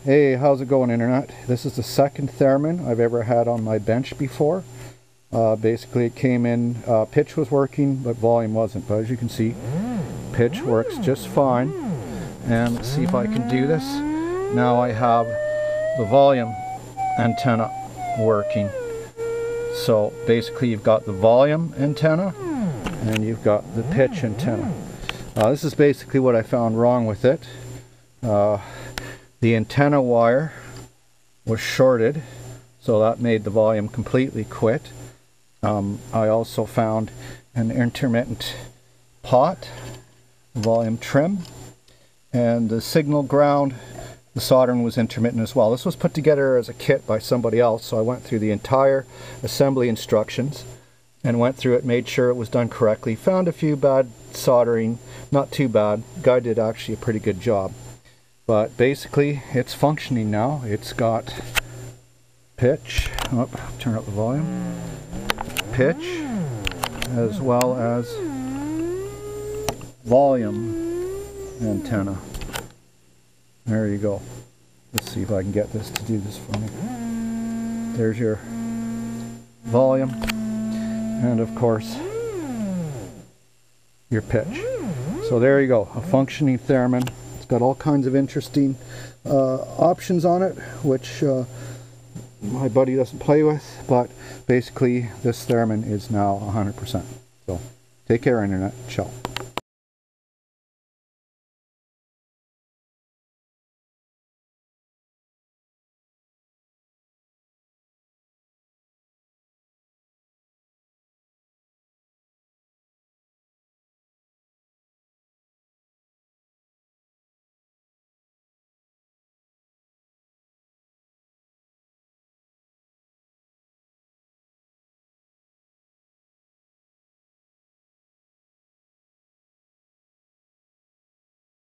Hey, how's it going, Internet? This is the second Theremin I've ever had on my bench before. Basically it came in, pitch was working, but volume wasn't. But as you can see, pitch works just fine. And let's see if I can do this. Now I have the volume antenna working. So basically you've got the volume antenna and you've got the pitch antenna. This is basically what I found wrong with it. The antenna wire was shorted, so that made the volume completely quit. I also found an intermittent pot, volume trim, and the signal ground, the soldering was intermittent as well. This was put together as a kit by somebody else, so I went through the entire assembly instructions and went through it, made sure it was done correctly. Found a few bad soldering, not too bad. The guy did actually a pretty good job. But basically it's functioning now. It's got pitch, turn up the volume, pitch, as well as volume antenna. There you go. Let's see if I can get this to do this for me. There's your volume, and of course your pitch. So there you go, a functioning Theremin. It's got all kinds of interesting options on it, which my buddy doesn't play with, but basically this Theremin is now 100%. So take care, Internet. Ciao.